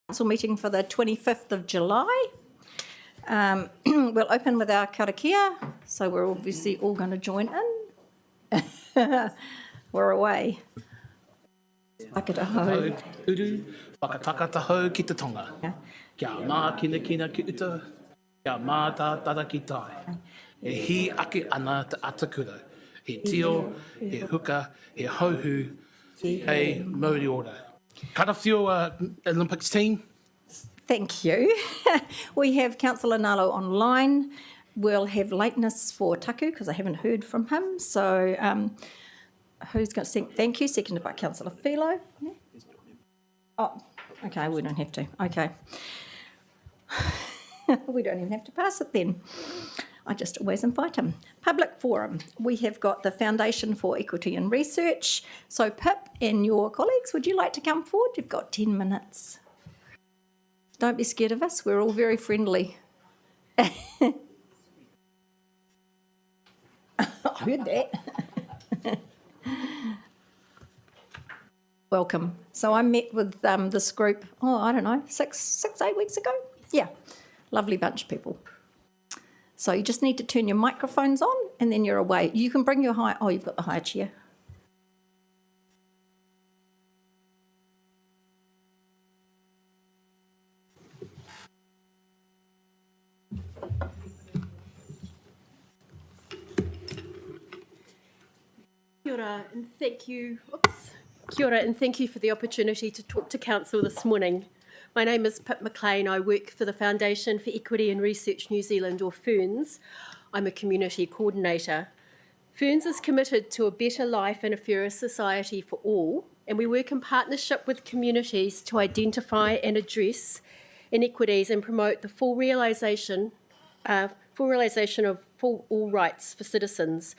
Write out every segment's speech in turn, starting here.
Council meeting for the 25th of July. We'll open with our karakia, so we're obviously all going to join in. We're away. Whakataho. Uru, whakatakatahau ki te tonga. Kia mā kina kina ki uta, kia mā tā tata ki tai. E hi ake ana te atakura. He tio, he huka, he hauhu, he mauri ora. Karawhio Olympics team. Thank you. We have Councillor Nalo online. We'll have lateness for Taku because I haven't heard from him. So who's going to sing? Thank you. Seconded by Councillor Philo. Yeah. Oh, okay. We don't have to. Okay. We don't even have to pass it then. I just always invite him. Public forum. We have got the Foundation for Equity and Research. So Pip and your colleagues, would you like to come forward? You've got 10 minutes. Don't be scared of us. We're all very friendly. I heard that. Welcome. So I met with this group, I don't know, 8 weeks ago? Yeah, lovely bunch of people. So you just need to turn your microphones on and then you're away. You can bring your you've got the high chair. Kia ora, and thank you. Kia ora, and thank you for the opportunity to talk to Council this morning. My name is Pip McLean. I work for the Foundation for Equity and Research New Zealand, or FERNZ. I'm a community coordinator. FERNZ is committed to a better life and a fairer society for all, and we work in partnership with communities to identify and address inequities and promote the full realisation of all rights for citizens.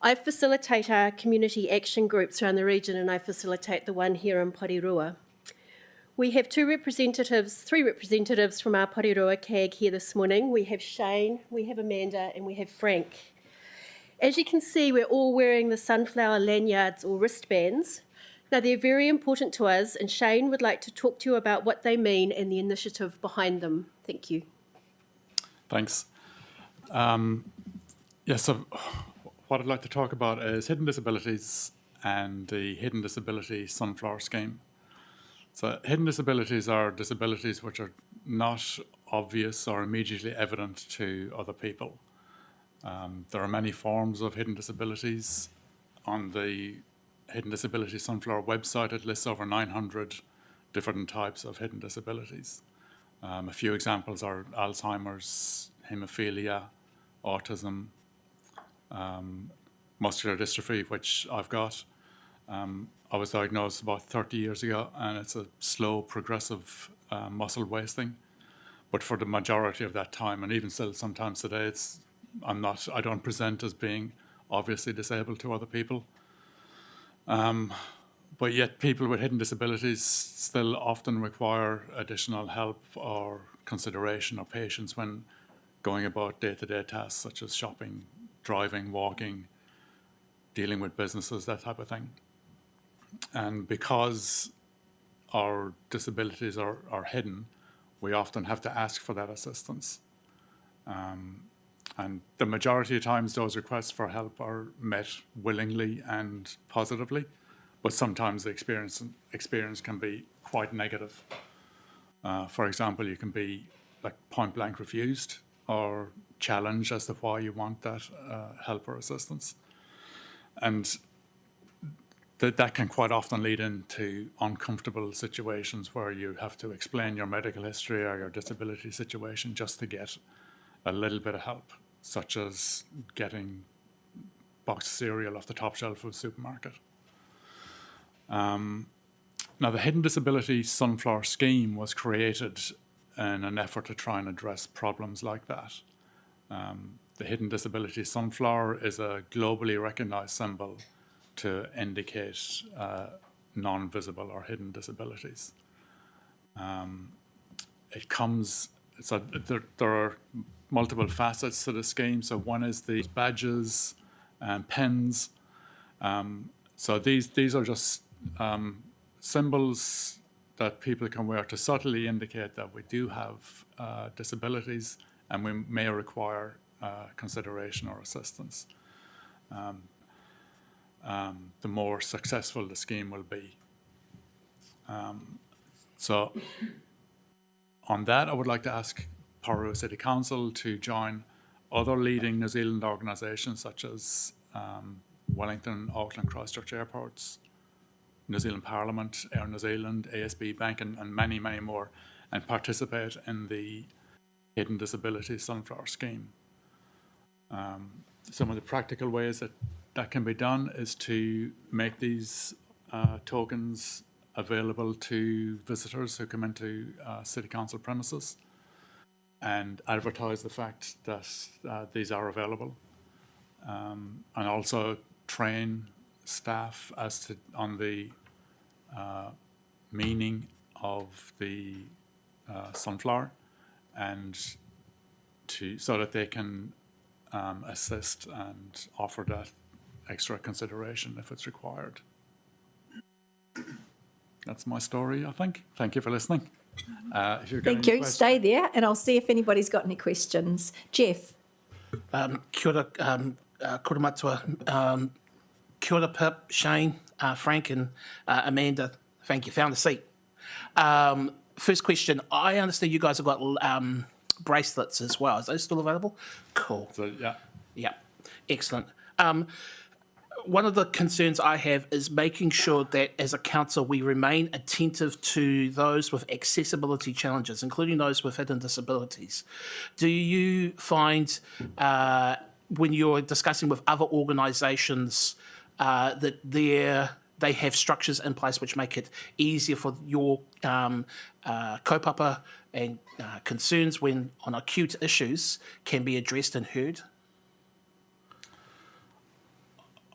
I facilitate our community action groups around the region, and I facilitate the one here in Porirua. We have three representatives from our Porirua CAG here this morning. We have Shane, we have Amanda, and we have Frank. As you can see, we're all wearing the sunflower lanyards or wristbands. Now, they're very important to us, and Shane would like to talk to you about what they mean and the initiative behind them. Thank you. Thanks. So what I'd like to talk about is hidden disabilities and the Hidden Disability Sunflower Scheme. So hidden disabilities are disabilities which are not obvious or immediately evident to other people. There are many forms of hidden disabilities. On the Hidden Disability Sunflower website, it lists over 900 different types of hidden disabilities. A few examples are Alzheimer's, haemophilia, autism, muscular dystrophy, which I've got. I was diagnosed about 30 years ago, and it's a slow, progressive muscle wasting. But for the majority of that time, and even still sometimes today, I don't present as being obviously disabled to other people. But yet people with hidden disabilities still often require additional help or consideration or patience when going about day-to-day tasks such as shopping, driving, walking, dealing with businesses, that type of thing. And because our disabilities are hidden, we often have to ask for that assistance. And the majority of times those requests for help are met willingly and positively, but sometimes the experience can be quite negative. For example, you can be point blank refused or challenged as to why you want that help or assistance. And that can quite often lead into uncomfortable situations where you have to explain your medical history or your disability situation just to get a little bit of help, such as getting boxed cereal off the top shelf of a supermarket. Now, the Hidden Disability Sunflower Scheme was created in an effort to try and address problems like that. The Hidden Disability Sunflower is a globally recognised symbol to indicate non-visible or hidden disabilities. There are multiple facets to the scheme. So one is the badges and pins. So these are just symbols that people can wear to subtly indicate that we do have disabilities and we may require consideration or assistance. The more successful the scheme will be. So on that, I would like to ask Porirua City Council to join other leading New Zealand organisations such as Wellington, Auckland, Christchurch airports, New Zealand Parliament, Air New Zealand, ASB Bank, and many, many more, and participate in the Hidden Disability Sunflower Scheme. Some of the practical ways that can be done is to make these tokens available to visitors who come into City Council premises and advertise the fact that these are available, and also train staff on the meaning of the sunflower, and so that they can assist and offer that extra consideration if it's required. That's my story, I think. Thank you for listening. If you've got Thank any you. questions- Stay there, and I'll see if anybody's got any questions. Jeff. Kia ora, kura matua. Kia ora, Pip, Shane, Frank, and Amanda. Thank you. Found a seat. First question. I understand you guys have got bracelets as well. Is those still available? Cool. So, yeah. Yeah, excellent. One of the concerns I have is making sure that as a council we remain attentive to those with accessibility challenges, including those with hidden disabilities. Do you find when you're discussing with other organisations that they have structures in place which make it easier for your kaupapa and concerns when on acute issues can be addressed and heard?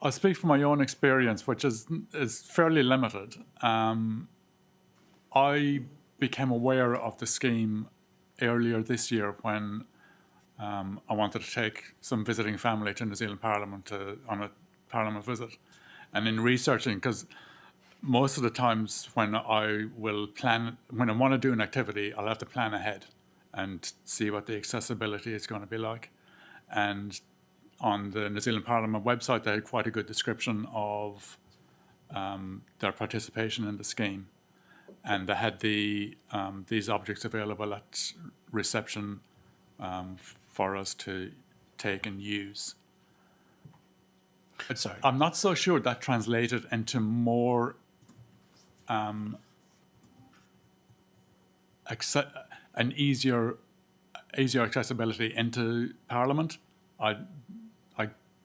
I'll speak from my own experience, which is fairly limited. I became aware of the scheme earlier this year when I wanted to take some visiting family to New Zealand Parliament on a Parliament visit. And in researching, because most of the times when I want to do an activity, I'll have to plan ahead and see what the accessibility is going to be like. And on the New Zealand Parliament website, they had quite a good description of their participation in the scheme. And they had these objects available at reception for us to take and use. Sorry. I'm not so sure that translated into more an easier accessibility into Parliament. I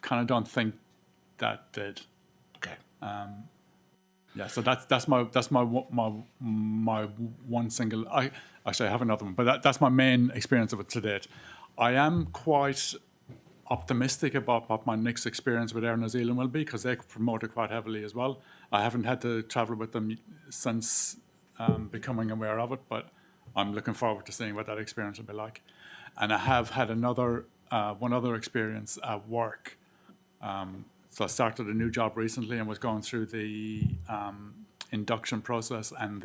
kind of don't think that did. Okay. Yeah, so that's my one single. I have another one, but that's my main experience of it to date. I am quite optimistic about what my next experience with Air New Zealand will be, because they promote it quite heavily as well. I haven't had to travel with them since becoming aware of it, but I'm looking forward to seeing what that experience will be like. And I have had one other experience at work. So I started a new job recently and was going through the induction process and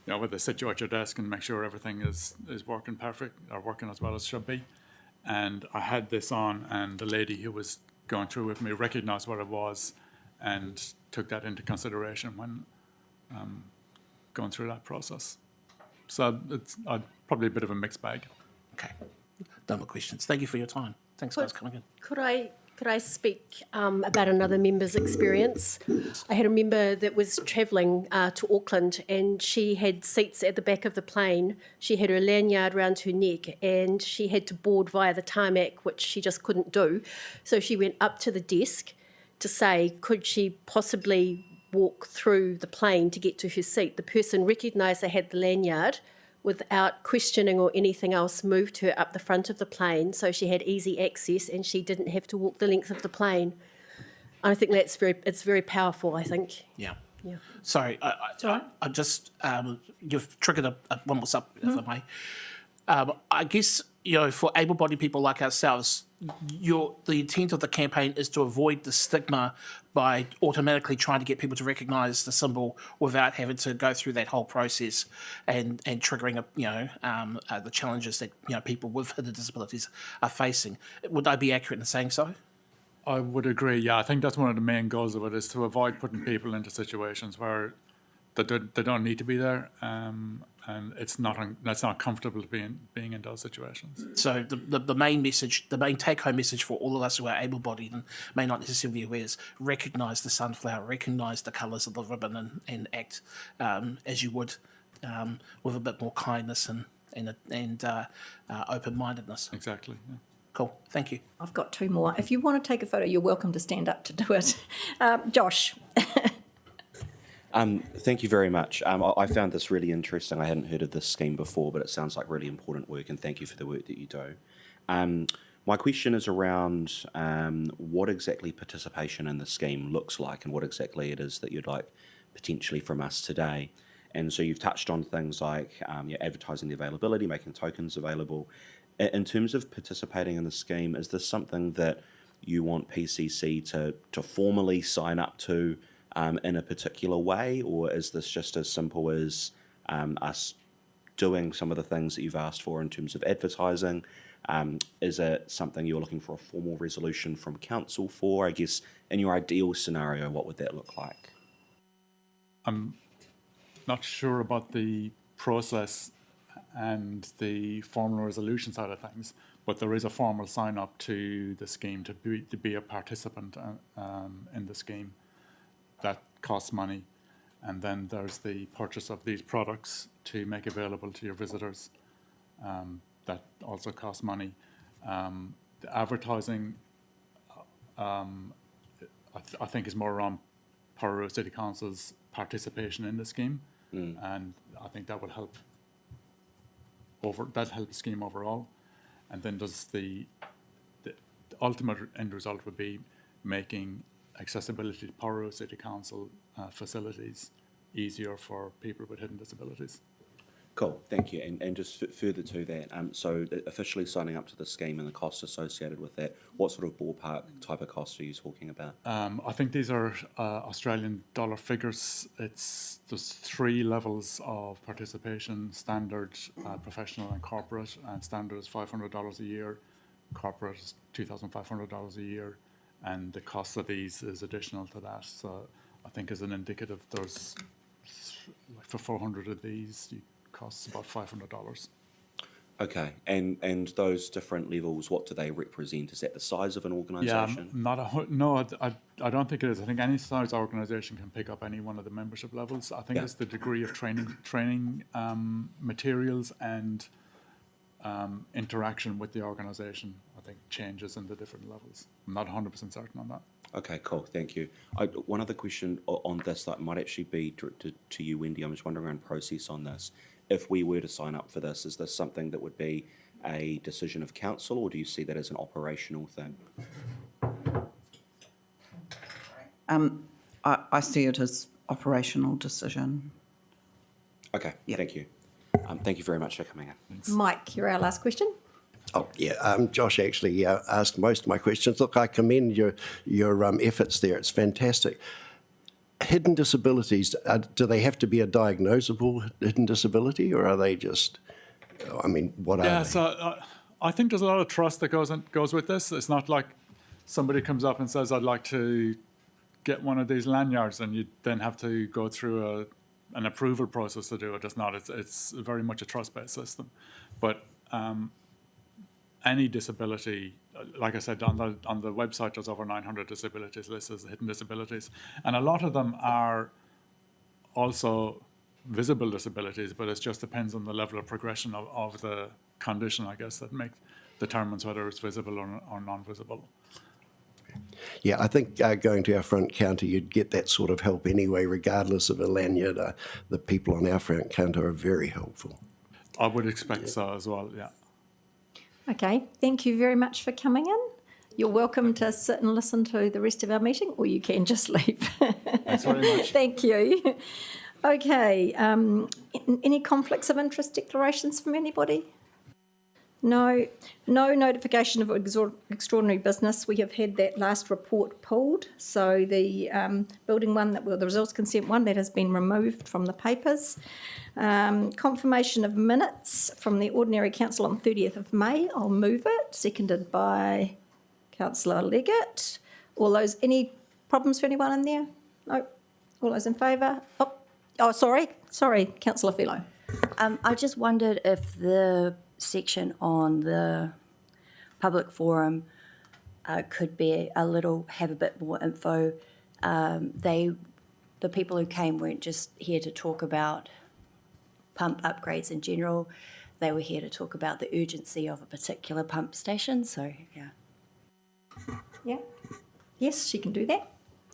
where they sit you at your desk and make sure everything is working perfect or working as well as should be. And I had this on, and the lady who was going through with me recognised what it was and took that into consideration when going through that process. So it's probably a bit of a mixed bag. Okay. No more questions. Thank you for your time. Thanks, guys, for coming in. Could I speak about another member's experience? I had a member that was travelling to Auckland, and she had seats at the back of the plane. She had her lanyard around her neck, and she had to board via the tarmac, which she just couldn't do. So she went up to the desk to say, could she possibly walk through the plane to get to her seat? The person recognised they had the lanyard, without questioning or anything else, moved her up the front of the plane so she had easy access and she didn't have to walk the length of the plane. I think it's very powerful, I think. Yeah. Yeah. Sorry, I just, you've triggered one more up, if I may. I guess for able-bodied people like ourselves, the intent of the campaign is to avoid the stigma by automatically trying to get people to recognise the symbol without having to go through that whole process and triggering the challenges that people with hidden disabilities are facing. Would I be accurate in saying so? I would agree. Yeah, I think that's one of the main goals of it, is to avoid putting people into situations where they don't need to be there, and it's not comfortable being in those situations. So the main message, the main take-home message for all of us who are able-bodied and may not necessarily be aware is recognise the sunflower, recognise the colours of the ribbon, and act as you would with a bit more kindness and open-mindedness. Exactly. Yeah. Cool. Thank you. I've got two more. If you want to take a photo, you're welcome to stand up to do it. Josh. Thank you very much. I found this really interesting. I hadn't heard of this scheme before, but it sounds like really important work, and thank you for the work that you do. My question is around what exactly participation in the scheme looks like, and what exactly it is that you'd like potentially from us today. And so you've touched on things like advertising the availability, making tokens available. In terms of participating in the scheme, is this something that you want PCC to formally sign up to in a particular way, or is this just as simple as us doing some of the things that you've asked for in terms of advertising? Is it something you're looking for a formal resolution from council for? I guess in your ideal scenario, what would that look like? I'm not sure about the process and the formal resolution side of things, but there is a formal sign up to the scheme to be a participant in the scheme. That costs money, and then there's the purchase of these products to make available to your visitors. That also costs money. The advertising, I think, is more around Porirua City Council's participation in the scheme, and I think that would help. That help the scheme overall, and then does the ultimate end result would be making accessibility to Porirua City Council facilities easier for people with hidden disabilities. Cool, thank you. And just further to that, so officially signing up to the scheme and the costs associated with that, what sort of ballpark type of costs are you talking about? I think these are Australian dollar figures. There's 3 levels of participation: standard, professional and corporate. And standard is $500 a year, corporate is $2,500 a year, and the cost of these is additional to that. So I think as an indicative, there's like for 400 of these, it costs about $500. Okay, and those different levels, what do they represent? Is that the size of an organisation? No, I don't think it is. I think any size organisation can pick up any one of the membership levels. I think it's the degree of training materials and interaction with the organisation, I think, changes in the different levels. I'm not 100% certain on that. Okay, cool, thank you. One other question on this that might actually be directed to you, Wendy. I'm just wondering around process on this. If we were to sign up for this, is this something that would be a decision of council, or do you see that as an operational thing? I see it as operational decision. Okay, thank you. Thank you very much for coming in. Thanks. Mike, you're our last question. Oh, yeah. Josh actually asked most of my questions. Look, I commend your efforts there. It's fantastic. Hidden disabilities, do they have to be a diagnosable hidden disability, or are they just, what are they? Yeah, so I think there's a lot of trust that goes with this. It's not like somebody comes up and says, I'd like to get one of these lanyards, and you then have to go through an approval process to do it. It's not. It's very much a trust-based system. But any disability, like I said, on the website, there's over 900 disabilities listed as hidden disabilities. And a lot of them are also visible disabilities, but it just depends on the level of progression of the condition, I guess, that determines whether it's visible or non-visible. Yeah, I think going to our front counter, you'd get that sort of help anyway, regardless of a lanyard. The people on our front counter are very helpful. I would expect so as well, yeah. Okay, thank you very much for coming in. You're welcome to sit and listen to the rest of our meeting, or you can just leave. Thanks very much. Thank you. Okay, any conflicts of interest declarations from anybody? No notification of extraordinary business. We have had that last report pulled. So the building one, the resource consent one, that has been removed from the papers. Confirmation of minutes from the Ordinary Council on 30th of May. I'll move it. Seconded by Councillor Leggett. Any problems for anyone in there? No. All those in favour? Sorry, Councillor Fellow. I just wondered if the section on the public forum could be have a bit more info. The people who came weren't just here to talk about pump upgrades in general. They were here to talk about the urgency of a particular pump station. So, yeah. Yeah. Yes, she can do that.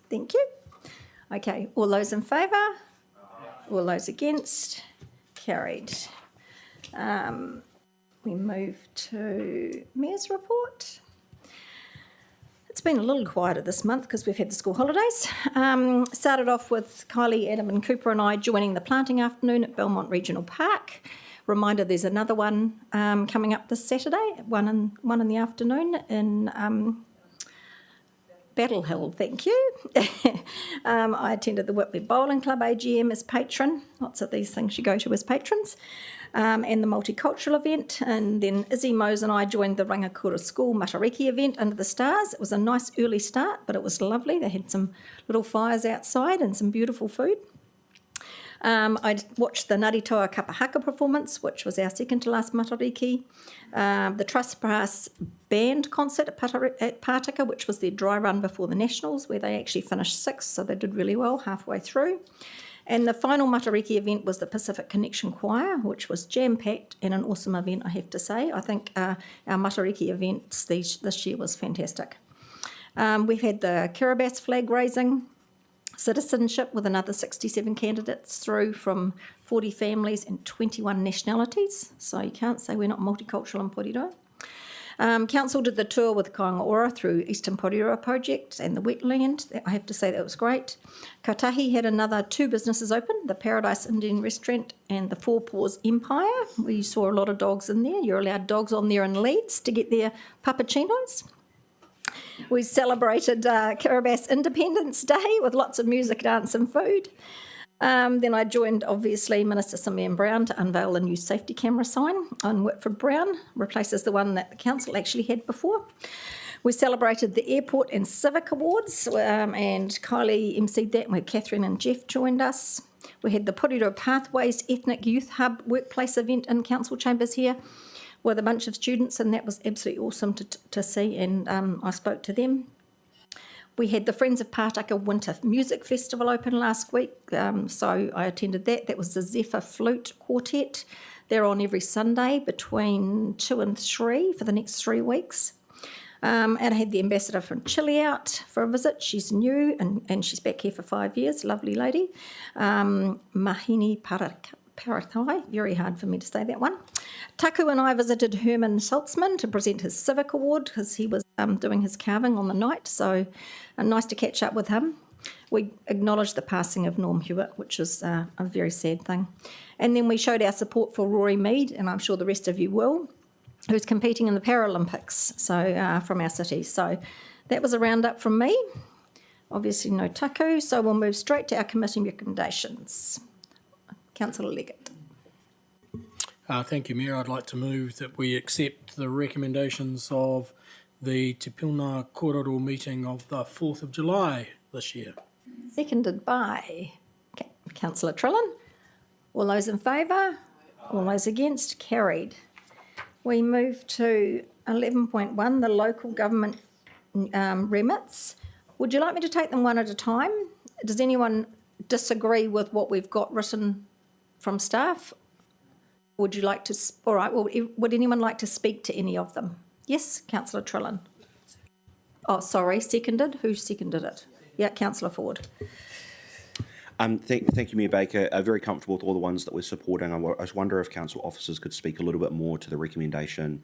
Thank you. Okay, all those in favour? All those against? Carried. We move to Mayor's report. It's been a little quieter this month because we've had the school holidays. Started off with Kylie, Adam and Cooper and I joining the planting afternoon at Belmont Regional Park. Reminder, there's another one coming up this Saturday, one in the afternoon in Battle Hill, thank you. I attended the Whitley Bowling Club AGM as patron. Lots of these things you go to as patrons. And the multicultural event. And then Izzy Mose and I joined the Rangakura School Matariki event under the stars. It was a nice early start, but it was lovely. They had some little fires outside and some beautiful food. I watched the Naritoa Kapahaka performance, which was our second to last Matariki. The Trust Brass Band concert at Pātaka, which was their dry run before the Nationals, where they actually finished sixth, so they did really well halfway through. And the final Matariki event was the Pacific Connection Choir, which was jam-packed and an awesome event, I have to say. I think our Matariki events this year was fantastic. We've had the Kiribati flag raising, citizenship with another 67 candidates through from 40 families and 21 nationalities. So you can't say we're not multicultural in Porirua. Council did the tour with Kaingaora through Eastern Porirua project and the wetland. I have to say that was great. Kautahi had another 2 businesses open, the Paradise Indian Restaurant and the Four Paws Empire. We saw a lot of dogs in there. You're allowed dogs on there in leads to get their papachinos. We celebrated Kiribati Independence Day with lots of music, dance and food. Then I joined, obviously, Minister Simeon Brown to unveil the new safety camera sign on Whitford Brown, replaces the one that the council actually had before. We celebrated the Airport and Civic Awards, and Kylie emceed that, where Catherine and Jeff joined us. We had the Porirua Pathways Ethnic Youth Hub workplace event in council chambers here with a bunch of students, and that was absolutely awesome to see, and I spoke to them. We had the Friends of Pātaka Winter Music Festival open last week, so I attended that. That was the Zephyr Flute Quartet. They're on every Sunday between 2 and 3 for the next 3 weeks. And I had the ambassador from Chile out for a visit. She's new and she's back here for 5 years, lovely lady. Mahini Parathai, very hard for me to say that one. Taku and I visited Herman Saltzman to present his Civic Award because he was doing his carving on the night, so nice to catch up with him. We acknowledged the passing of Norm Hewitt, which was a very sad thing. And then we showed our support for Rory Mead, and I'm sure the rest of you will, who's competing in the Paralympics, so from our city. So that was a roundup from me. Obviously no taku, so we'll move straight to our committee recommendations. Councillor Leggett. Thank you, Mayor. I'd like to move that we accept the recommendations of the Te Puna Kōrero meeting of the 4th of July this year. Seconded by Councillor Trillin. All those in favour? All those against? Carried. We move to 11.1, the local government remits. Would you like me to take them one at a time? Does anyone disagree with what we've got written from staff? Would you like to, all right, well, would anyone like to speak to any of them? Yes, Councillor Trillin. Oh, sorry, seconded. Who seconded it? Yeah, Councillor Ford. Thank you, Mayor Baker. Very comfortable with all the ones that we're supporting. I just wonder if council officers could speak a little bit more to the recommendation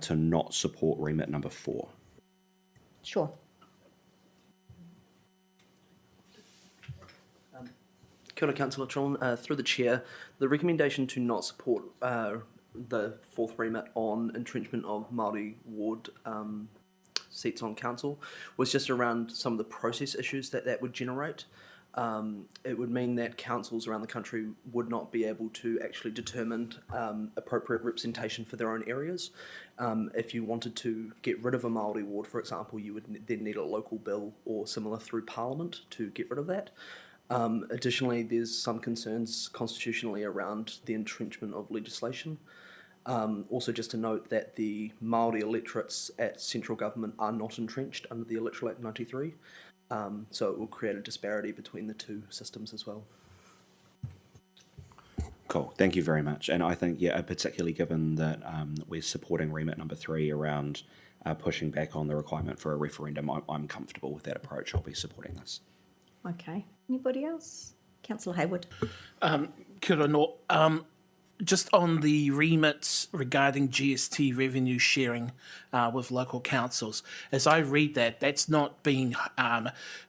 to not support remit number 4. Sure. Kia ora, Councillor Trillin. Through the Chair, the recommendation to not support the fourth remit on entrenchment of Māori ward seats on council was just around some of the process issues that would generate. It would mean that councils around the country would not be able to actually determine appropriate representation for their own areas. If you wanted to get rid of a Māori ward, for example, you would then need a local bill or similar through Parliament to get rid of that. Additionally, there's some concerns constitutionally around the entrenchment of legislation. Also, just to note that the Māori electorates at central government are not entrenched under the Electoral Act 93, so it will create a disparity between the two systems as well. Cool, thank you very much. And I think, yeah, particularly given that we're supporting remit number 3 around pushing back on the requirement for a referendum, I'm comfortable with that approach. I'll be supporting this. Okay. Anybody else? Councillor Hayward. Kia ora no. Just on the remits regarding GST revenue sharing with local councils, as I read that, that's not being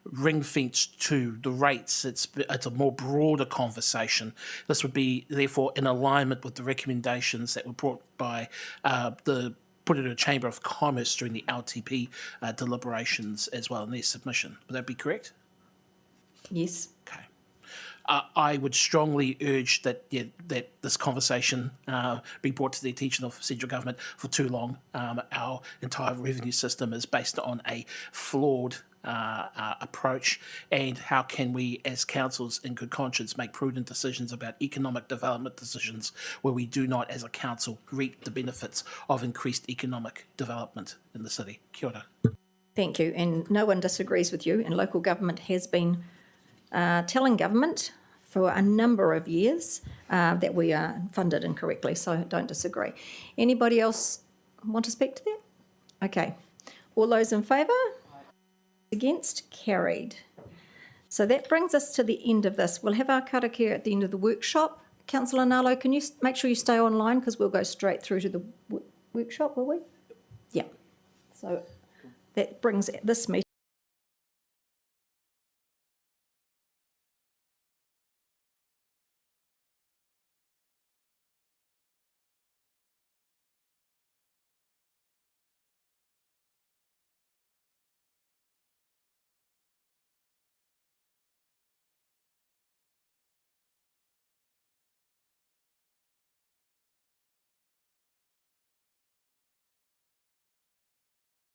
ring-fenced to the rates. It's a more broader conversation. This would be, therefore, in alignment with the recommendations that were brought by the Porirua Chamber of Commerce during the LTP deliberations as well in their submission. Would that be correct? Yes. Okay. I would strongly urge that that this conversation be brought to the attention of central government. For too long, our entire revenue system is based on a flawed approach, and how can we as councils in good conscience make prudent decisions about economic development decisions where we do not as a council reap the benefits of increased economic development in the city. Kia ora. Thank you. And no one disagrees with you. And local government has been telling government for a number of years that we are funded incorrectly, so don't disagree. Anybody else want to speak to that? Okay. All those in favour? Against? Carried. So that brings us to the end of this. We'll have our karakia at the end of the workshop. Councillor Nalo, can you make sure you stay online because we'll go straight through to the workshop, will we? Yeah. So that brings this meeting